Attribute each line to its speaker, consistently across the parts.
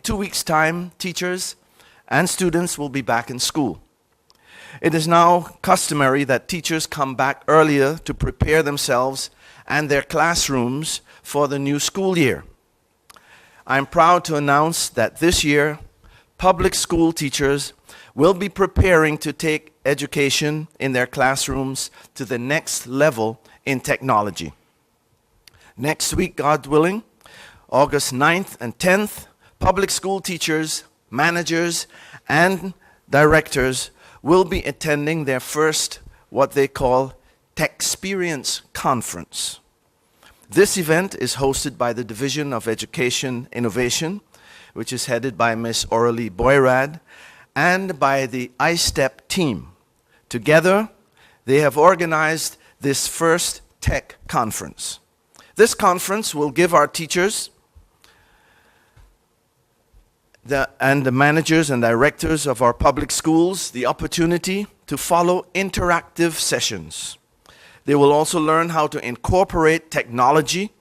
Speaker 1: 2 weeks' time, teachers and students will be back in school. It is now customary that teachers come back earlier to prepare themselves and their classrooms for the new school year. I'm proud to announce that this year, public school teachers will be preparing to take education in their classrooms to the next level in technology. Next week, God willing, August 9th and 10th, public school teachers, managers, and directors will be attending their first, what they call, Techsperience Conference. This event is hosted by the Division of Education Innovation, which is headed by Ms. Aurelie Boyrad, and by the iStep team. Together, they have organized this first tech conference. This conference will give our teachers and the managers and directors of our public schools the opportunity to follow interactive sessions. They will also learn how to incorporate technology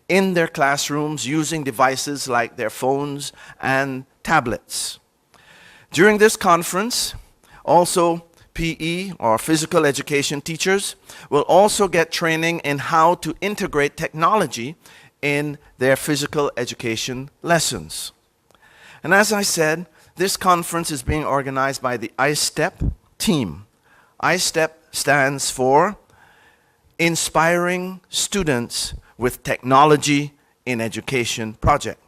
Speaker 1: in their classrooms using devices like their phones and tablets. During this conference, also PE or physical education teachers will also get training in how to integrate technology in their physical education lessons. And as I said, this conference is being organized by the iStep team. iStep stands for Inspiring Students with Technology in Education Project.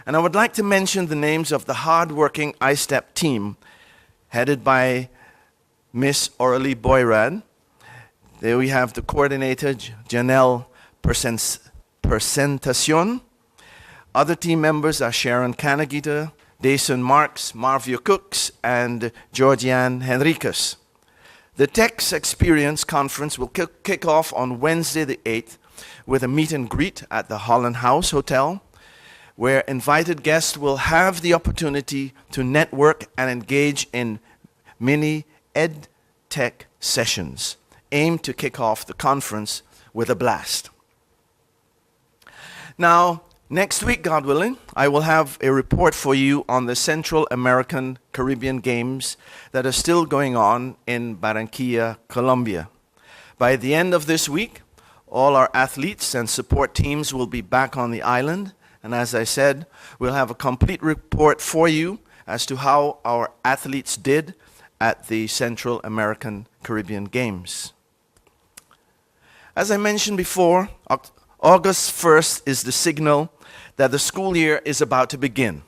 Speaker 1: And I would like to mention the names of the hard-working iStep team headed by Miss Aurelie Boyrad. There we have the coordinator, Janelle Presentacion. Other team members are Sharon Canagita, Dason Marks, Marvia Cooks, and Georgianne Henriquez. The Techsperience Conference will kick off on Wednesday the 8th with a meet and greet at the Holland House Hotel, where invited guests will have the opportunity to network and engage in mini ed tech sessions aimed to kick off the conference with a blast. Now, next week, God willing, I will have a report for you on the Central American Caribbean Games that are still going on in Barranquilla, Colombia. By the end of this week, all our athletes and support teams will be back on the island. And as I said, we'll have a complete report for you as to how our athletes did at the Central American Caribbean Games. As I mentioned before, August 1st is the signal that the school year is about to begin.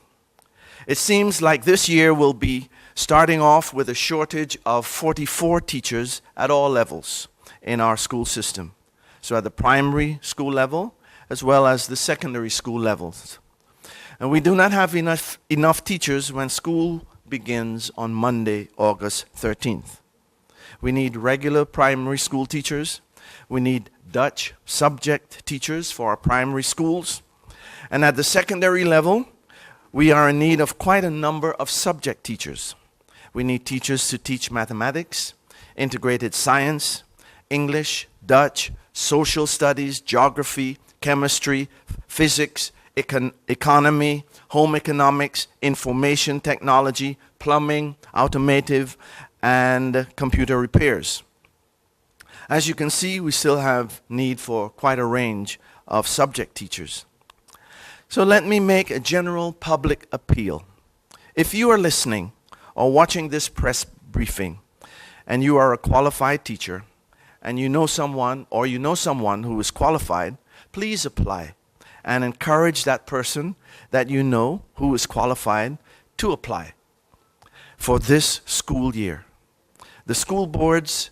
Speaker 1: It seems like this year will be starting off with a shortage of 44 teachers at all levels in our school system. So at the primary school level, as well as the secondary school levels. And we do not have enough teachers when school begins on Monday, August 13th. We need regular primary school teachers. We need Dutch subject teachers for our primary schools. And at the secondary level, we are in need of quite a number of subject teachers. We need teachers to teach mathematics, integrated science, English, Dutch, social studies, geography, chemistry, physics, economy, home economics, information technology, plumbing, automotive, and computer repairs. As you can see, we still have need for quite a range of subject teachers. So let me make a general public appeal. If you are listening or watching this press briefing and you are a qualified teacher and you know someone who is qualified, please apply and encourage that person that you know who is qualified to apply for this school year. The school boards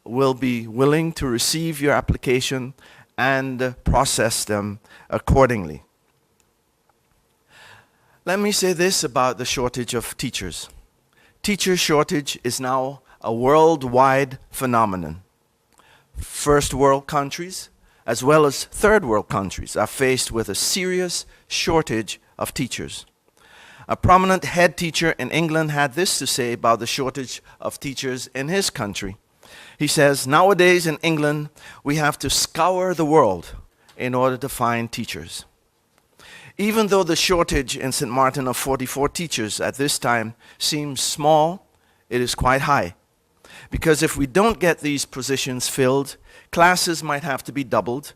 Speaker 1: will be willing to receive your application and process them accordingly. Let me say this about the shortage of teachers. Teacher shortage is now a worldwide phenomenon. First world countries, as well as third world countries, are faced with a serious shortage of teachers. A prominent head teacher in England had this to say about the shortage of teachers in his country. He says, nowadays in England, we have to scour the world in order to find teachers. Even though the shortage in St. Martin of 44 teachers at this time seems small, it is quite high. Because if we don't get these positions filled, classes might have to be doubled,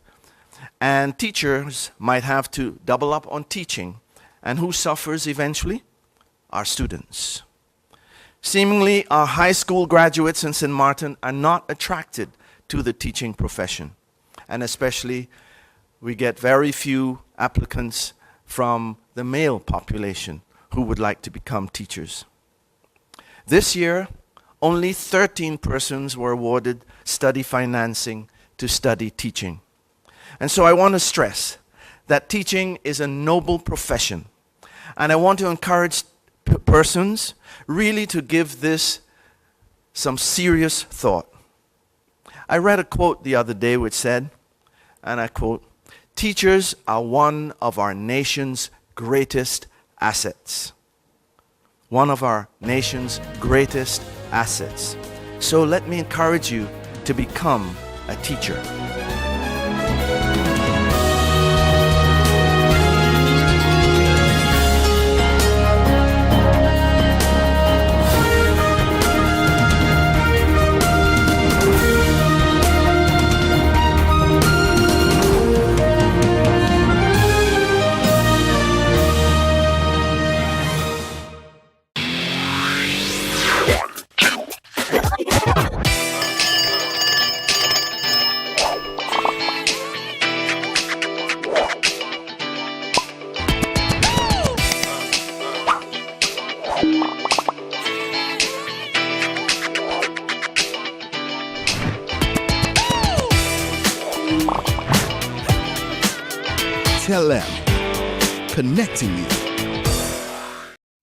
Speaker 1: and teachers might have to double up on teaching. And who suffers eventually? Our students. Seemingly, our high school graduates in St. Martin are not attracted to the teaching profession. And especially, we get very few applicants from the male population who would like to become teachers. This year, only 13 persons were awarded study financing to study teaching. And so I want to stress that teaching is a noble profession. And I want to encourage persons really to give this some serious thought. I read a quote the other day which said, and I quote, "Teachers are one of our nation's greatest assets." One of our nation's greatest assets. So let me encourage you to become a teacher.
Speaker 2: Tell them, connecting you.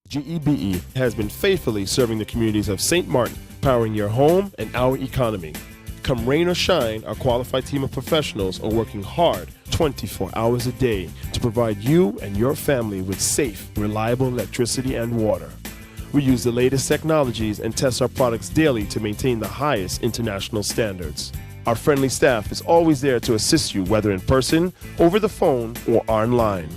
Speaker 3: GEBE has been faithfully serving the communities of St. Martin, powering your home and our economy. Come rain or shine, our qualified team of professionals are working hard 24 hours a day to provide you and your family with safe, reliable electricity and water. We use the latest technologies and test our products daily to maintain the highest international standards. Our friendly staff is always there to assist you, whether in person, over the phone, or online.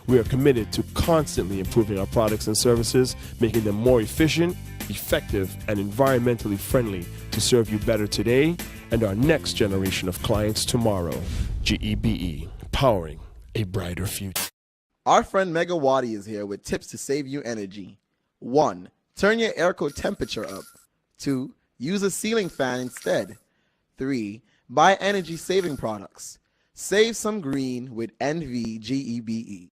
Speaker 3: We are committed to constantly improving our products and services, making them more efficient, effective, and environmentally friendly to serve you better today and our next generation of clients tomorrow. GEBE, powering a brighter future.
Speaker 4: Our friend Megawati is here with tips to save you energy. 1. Turn your airco temperature up. 2. Use a ceiling fan instead. 3. Buy energy-saving products. Save some green with NVGEBE.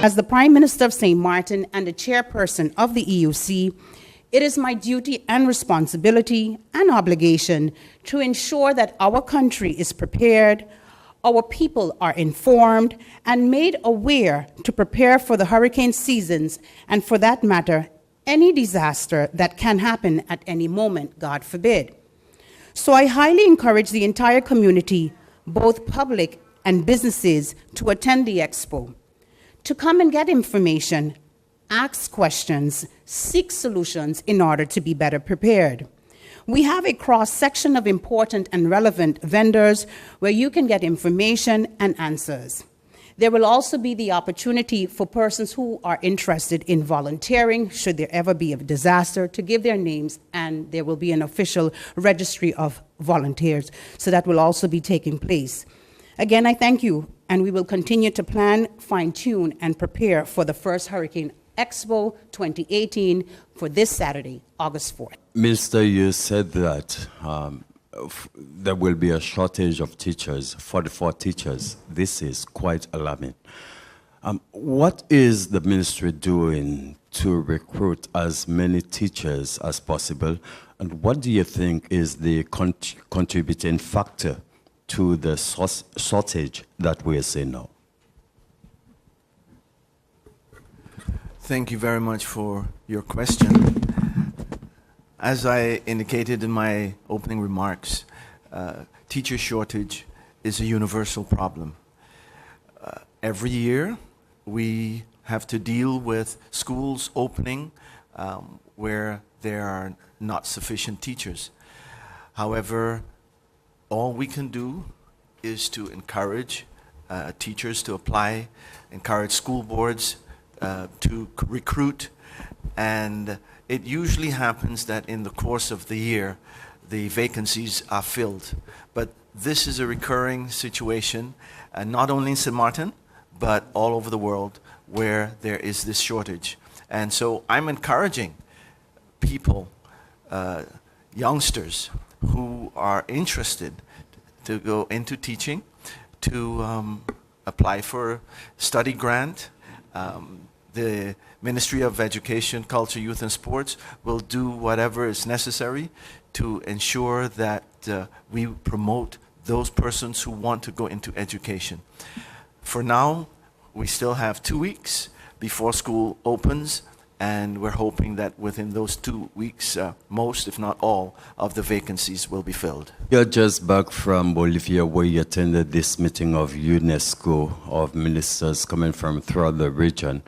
Speaker 5: As the Prime Minister of St. Martin and the chairperson of the EUC, it is my duty and responsibility and obligation to ensure that our country is prepared, our people are informed and made aware to prepare for the hurricane seasons and, for that matter, any disaster that can happen at any moment, God forbid. So I highly encourage the entire community, both public and businesses, to attend the expo, to come and get information, ask questions, seek solutions in order to be better prepared. We have a cross-section of important and relevant vendors where you can get information and answers. There will also be the opportunity for persons who are interested in volunteering, should there ever be a disaster, to give their names, and there will be an official registry of volunteers. So that will also be taking place. Again, I thank you, and we will continue to plan, fine-tune, and prepare for the first Hurricane Expo 2018 for this Saturday, August 4th.
Speaker 6: Minister, you said that there will be a shortage of teachers, 44 teachers. This is quite alarming. What is the ministry doing to recruit as many teachers as possible? And what do you think is the contributing factor to the shortage that we are seeing now?
Speaker 1: Thank you very much for your question. As I indicated in my opening remarks, teacher shortage is a universal problem. Every year, we have to deal with schools opening where there are not sufficient teachers. However, all we can do is to encourage teachers to apply, encourage school boards to recruit, and it usually happens that in the course of the year, the vacancies are filled. But this is a recurring situation, not only in St. Martin, but all over the world where there is this shortage. And so I'm encouraging people, youngsters who are interested to go into teaching, to apply for a study grant. The Ministry of Education, Culture, Youth and Sports will do whatever is necessary to ensure that we promote those persons who want to go into education. For now, we still have 2 weeks before school opens, and we're hoping that within those 2 weeks, most, if not all, of the vacancies will be filled.
Speaker 6: You're just back from Bolivia, where you attended this meeting of UNESCO, of ministers coming from throughout the region.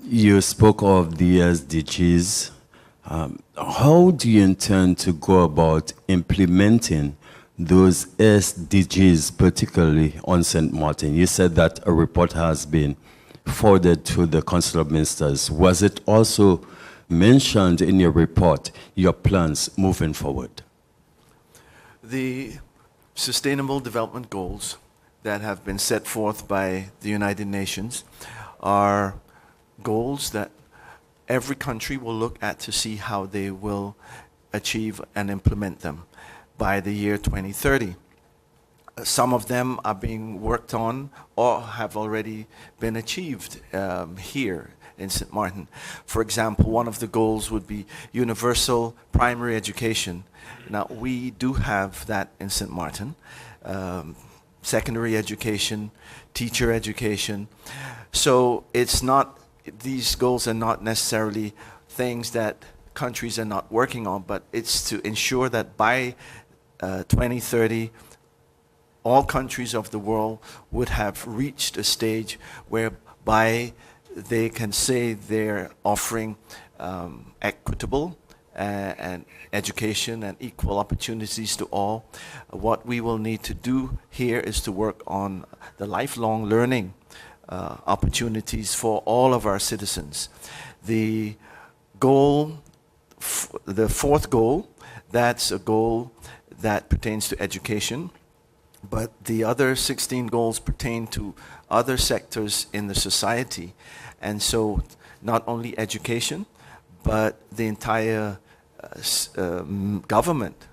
Speaker 6: You spoke of the SDGs. How do you intend to go about implementing those SDGs, particularly on St. Martin? You said that a report has been forwarded to the Council of Ministers. Was it also mentioned in your report, your plans moving forward?
Speaker 1: The Sustainable Development Goals that have been set forth by the United Nations are goals that every country will look at to see how they will achieve and implement them by the year 2030. Some of them are being worked on or have already been achieved here in St. Martin. For example, one of the goals would be universal primary education. Now, we do have that in St. Martin. Secondary education, teacher education. So it's not, these goals are not necessarily things that countries are not working on, but it's to ensure that by 2030, all countries of the world would have reached a stage whereby they can say they're offering equitable and education and equal opportunities to all. What we will need to do here is to work on the lifelong learning opportunities for all of our citizens. The goal, the fourth goal, that's a goal that pertains to education, but the other 16 goals pertain to other sectors in the society. And so not only education, but the entire government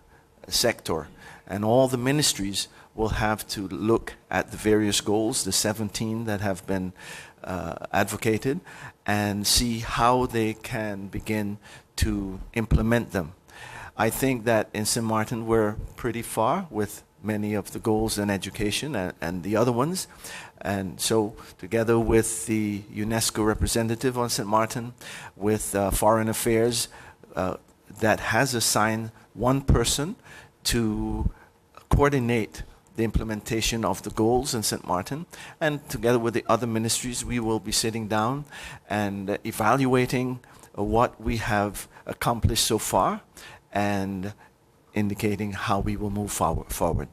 Speaker 1: sector and all the ministries will have to look at the various goals, the 17 that have been advocated, and see how they can begin to implement them. I think that in St. Martin we're pretty far with many of the goals in education and the other ones. And so together with the UNESCO representative on St. Martin, with Foreign Affairs, that has assigned one person to coordinate the implementation of the goals in St. Martin. And together with the other ministries, we will be sitting down and evaluating what we have accomplished so far and indicating how we will move forward.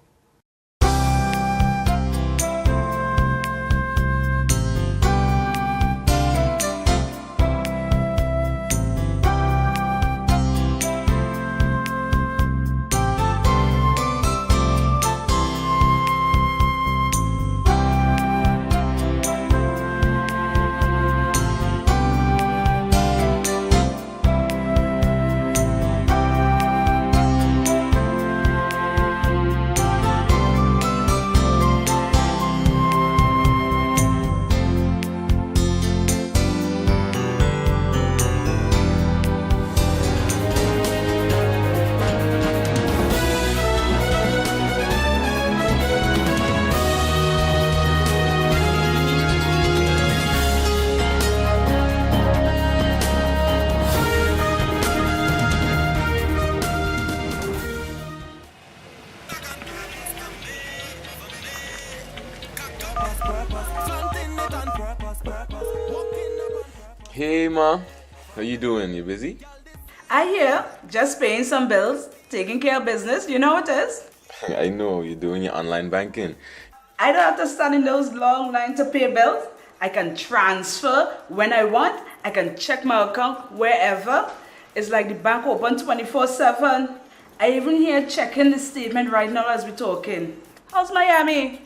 Speaker 7: Hey ma, how you doing? You busy?
Speaker 8: I hear, just paying some bills, taking care of business, you know what it is?
Speaker 7: I know, you're doing your online banking.
Speaker 8: I don't have to stand in those long lines to pay bills. I can transfer when I want. I can check my account wherever. It's like the bank open 24/7. I even here checking the statement right now as we're talking. How's Miami?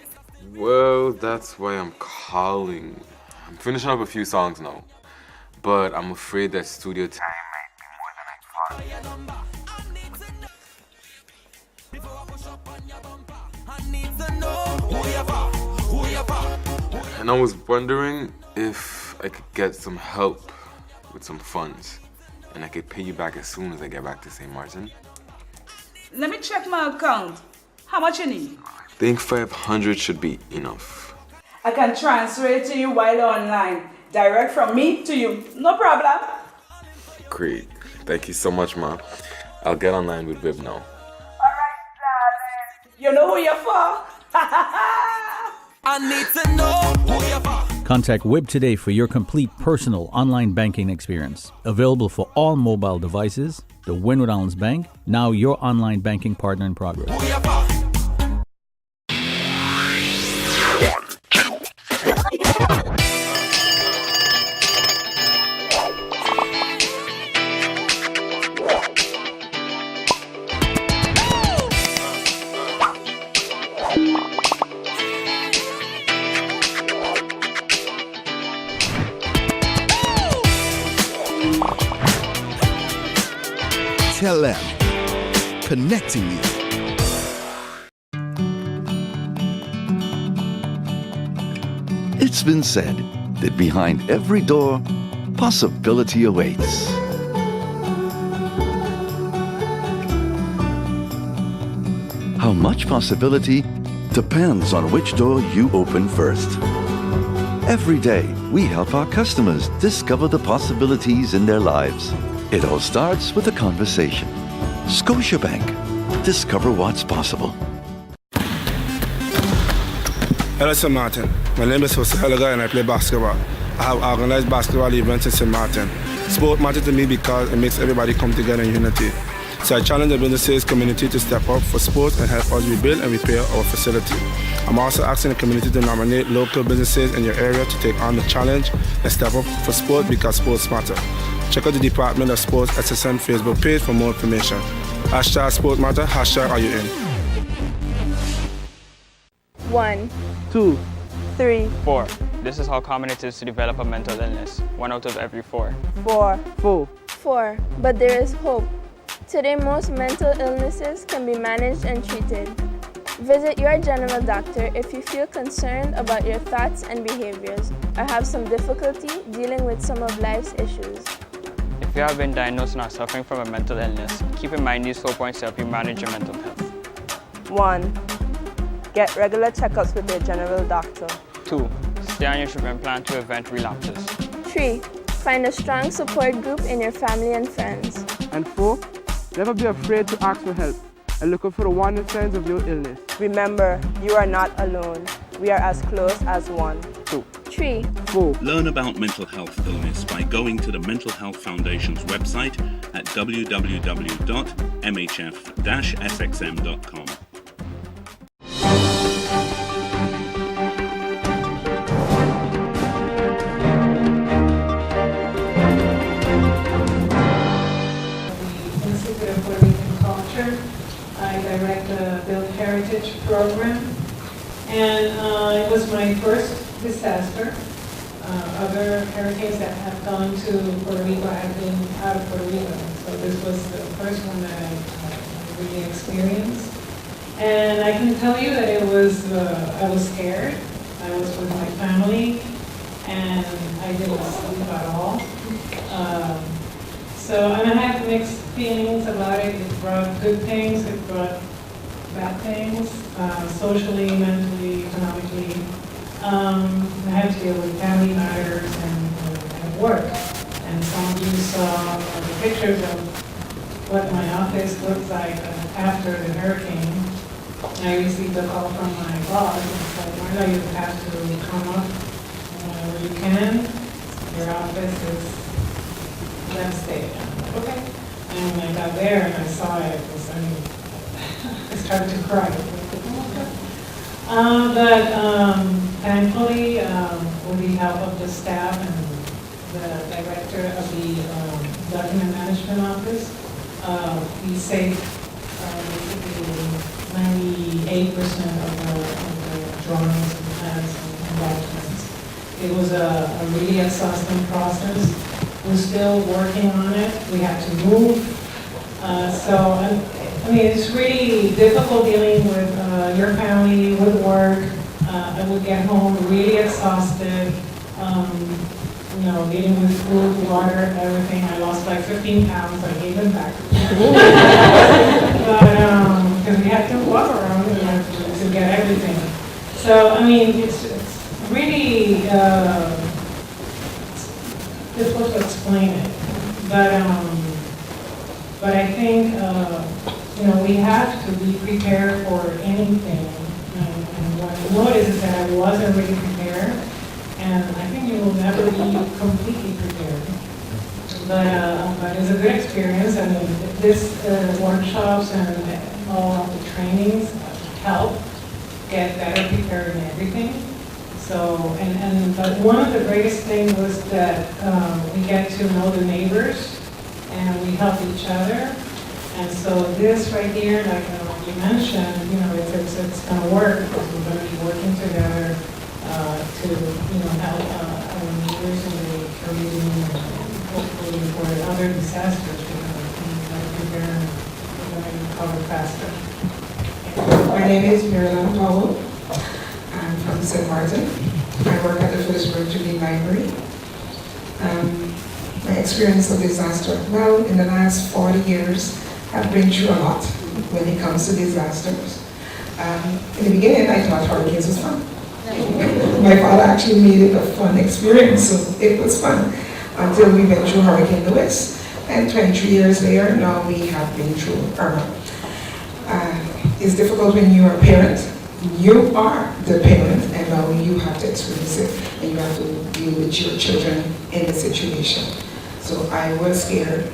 Speaker 7: Well, that's why I'm calling. I'm finishing up a few songs now, but I'm afraid that studio time might be more than I thought. And I was wondering if I could get some help with some funds, and I could pay you back as soon as I get back to St. Martin.
Speaker 8: Let me check my account. How much you need?
Speaker 7: I think 500 should be enough.
Speaker 8: I can transfer it to you while online. Direct from me to you. No problem.
Speaker 7: Great. Thank you so much, Ma. I'll get online with Wib now.
Speaker 8: Alright, darling. You know who you're for?
Speaker 9: I need to know who you're for.
Speaker 10: Contact WIB today for your complete personal online banking experience. Available for all mobile devices, the Wynwood Islands Bank, now your online banking partner in progress.
Speaker 9: Who you're for.
Speaker 2: Tell them. Connecting you.
Speaker 11: It's been said that behind every door, possibility awaits. How much possibility depends on which door you open first. Every day, we help our customers discover the possibilities in their lives. It all starts with a conversation. Scotiabank. Discover what's possible.
Speaker 12: Hello, St. Martin. My name is Jose Helaga and I play basketball. I have organized basketball events in St. Martin. Sport matters to me because it makes everybody come together in unity. So I challenge the businesses community to step up for sports and help us rebuild and repair our facility. I'm also asking the community to nominate local businesses in your area to take on the challenge and step up for sport because sports matter. Check out the Department of Sports SXM Facebook page for more information. Hashtag Sport Matter, hashtag Are You In?
Speaker 13: 1,
Speaker 12: 2,
Speaker 13: 3,
Speaker 14: 4. This is how common it is to develop a mental illness. 1 out of every 4.
Speaker 13: 4,
Speaker 12: 4.
Speaker 13: 4. But there is hope. Today, most mental illnesses can be managed and treated. Visit your general doctor if you feel concerned about your thoughts and behaviors or have some difficulty dealing with some of life's issues.
Speaker 14: If you have been diagnosed and are suffering from a mental illness, keep in mind these 4 points to help you manage your mental health.
Speaker 13: 1. Get regular checkups with your general doctor.
Speaker 14: 2. Stay on your treatment plan to prevent relapses.
Speaker 13: 3. Find a strong support group in your family and friends.
Speaker 12: And 4. Never be afraid to ask for help and look out for the warning signs of your illness.
Speaker 13: Remember, you are not alone. We are as close as one.
Speaker 12: 2,
Speaker 13: 3,
Speaker 12: 4.
Speaker 15: Learn about mental health illness by going to the Mental Health Foundation's website at www.mhf-sxm.com.
Speaker 16: I direct the Build Heritage program, and it was my first disaster. Other hurricanes that have gone to Puerto Rico have been out of Puerto Rico, so this was the first one that I really experienced. And I can tell you that it was, I was scared. I was with my family, and I didn't sleep at all. So I had mixed feelings about it. It brought good things, it brought bad things, socially, mentally, economically. I had to deal with family matters and work. And some of you saw the pictures of what my office looked like after the hurricane. I received a call from my boss and said, I know you have to come up where you can. Your office is left state. Okay. And when I got there and I saw it, I started to cry. But thankfully, with the help of the staff and the director of the document management office, we saved basically 98% of the drawings and plans and documents. It was a really exhausting process. We're still working on it. We have to move. I mean, it's really difficult dealing with your family, with work. I would get home really exhausted, you know, dealing with food, water, everything. I lost like 15 pounds. I gave them back. But, because we had to walk around to get everything. So, I mean, it's really difficult to explain it. But I think, you know, we have to be prepared for anything. And what I noticed is that I wasn't really prepared. And I think you will never be completely prepared. But it's a good experience. I mean, this workshops and all of the trainings help get better prepared in everything. So, but one of the greatest things was that we get to know the neighbors and we help each other. And so this right here, like you mentioned, you know, it's going to work because we're going to be working together to, you know, help our neighbors in the Caribbean and hopefully for other disasters because we can recover faster.
Speaker 17: My name is Marilyn Powell. I'm from St. Martin. I work at the Phillipsburg Jubilee Library. My experience of disaster, well, in the last 40 years, I've been through a lot when it comes to disasters. In the beginning, I thought hurricanes was fun. My father actually made it a fun experience, so it was fun until we went through Hurricane Lewis. And 23 years later, now we have been through Irma. It's difficult when you're a parent. You are the parent, and now you have to experience it, and you have to deal with your children in the situation. So I was scared.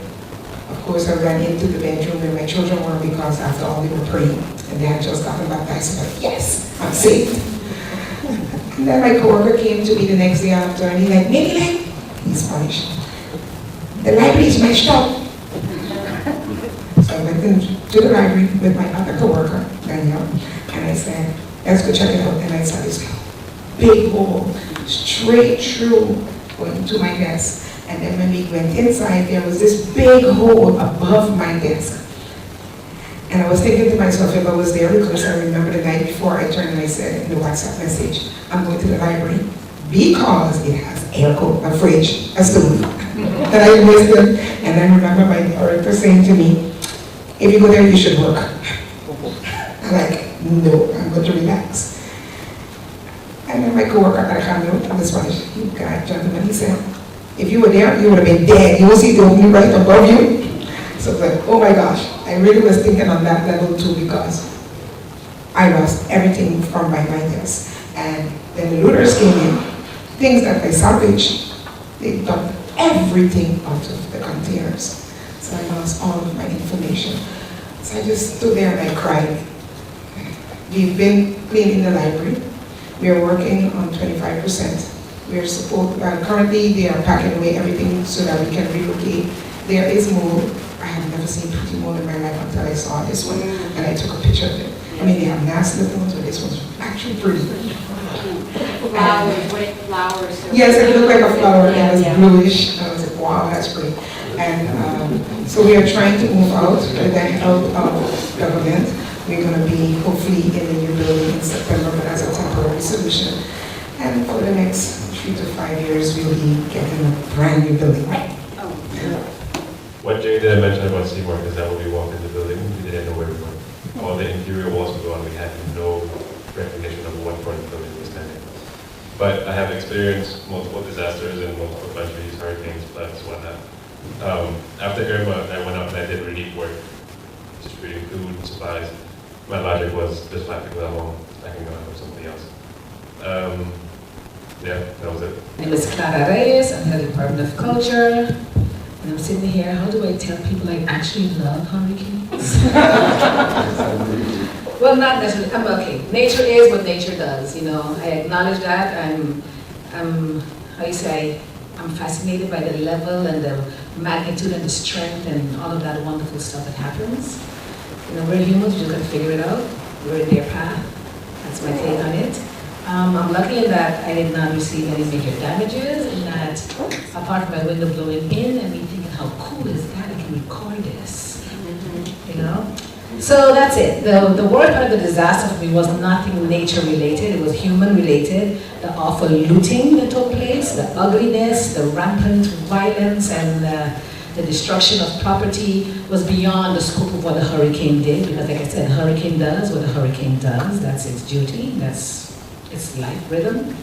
Speaker 17: Of course, I ran into the bedroom where my children were because after all they were praying, and they had just gotten baptized. I'm like, yes, I'm saved. And then my coworker came to me the next day after, and he's like, Maybe, he's Spanish. The library is messed up. So I went into the library with my other coworker, Danielle, and I said, let's go check it out. And I saw this big hole straight through going to my desk. And then when we went inside, there was this big hole above my desk. And I was thinking to myself if I was there, because I remember the night before I turned and I said in the WhatsApp message, I'm going to the library because it has aircon, a fridge, a stove. And I listened, and I remember my director saying to me, if you go there, you should work. I'm like, no, I'm going to relax. And then my coworker, Alejandro, from the Spanish gentleman, he said, if you were there, you would have been dead. You will see the opening right above you. So I was like, oh my gosh. I really was thinking on that level too because I lost everything from my desk. And then the looters came in. Things that I salvaged, they dumped everything out of the containers. So I lost all of my information. So I just stood there and I cried. We've been cleaning the library. We are working on 25%. We are currently they are packing away everything so that we can relocate. There is mold. I have never seen pretty mold in my life until I saw this one and I took a picture of it. I mean, they have nasty little ones, but this one's actually pretty.
Speaker 18: Flowers, white flowers.
Speaker 17: Yes, it looked like a flower. It was bluish. I was like, wow, that's pretty. And so we are trying to move out with the help of government. We're going to be hopefully in the new building in September, but as a temporary solution. And for the next 3 to 5 years, we'll be getting a brand new building.
Speaker 19: What Jane did I mention about Seymour is that when we walked in the building, we didn't know where we were. All the interior walls were gone. We had no recognition of what part of the building was standing. But I have experienced multiple disasters in multiple countries, hurricanes, floods, whatnot. After Irma, I went out and I did relief work, distributing food and supplies. My logic was, there's 5 people at home, I can go help somebody else. Yeah, that was it.
Speaker 18: My name is Clara Reyes. I'm head of the Department of Culture. And I'm sitting here, how do I tell people I actually love hurricanes? Well, not necessarily. Okay, nature is what nature does, you know. I acknowledge that. I'm fascinated by the level and the magnitude and the strength and all of that wonderful stuff that happens. You know, we're humans, we just gotta figure it out. We're in their path. That's my take on it. I'm lucky in that I did not receive any major damages, and that apart from my window blowing in and me thinking, how cool is that? I can record this, you know? So that's it. The worst part of the disaster for me was nothing nature related, it was human related. The awful looting that took place, the ugliness, the rampant violence, and the destruction of property was beyond the scope of what a hurricane did, because like I said, a hurricane does what a hurricane does. That's its duty, that's its life rhythm.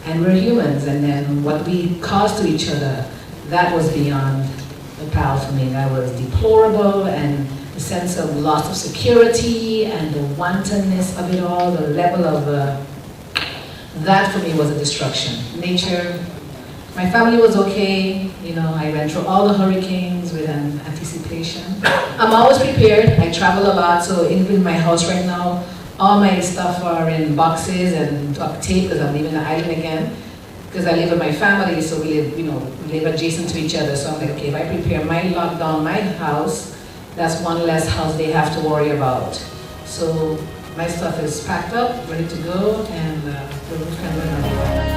Speaker 18: And we're humans, and then what we cause to each other, that was beyond the pale for me. That was deplorable, and the sense of loss of security and the wantonness of it all, the level of, that for me was a destruction. Nature, my family was okay, you know, I went through all the hurricanes with an anticipation. I'm always prepared, I travel a lot, so even in my house right now, all my stuff are in boxes and duct tape because I'm leaving the island again. Because I live with my family, so we live, you know, we live adjacent to each other. So I'm like, okay, if I prepare my lockdown, my house, that's one less house they have to worry about. So my stuff is packed up, ready to go, and we're kind of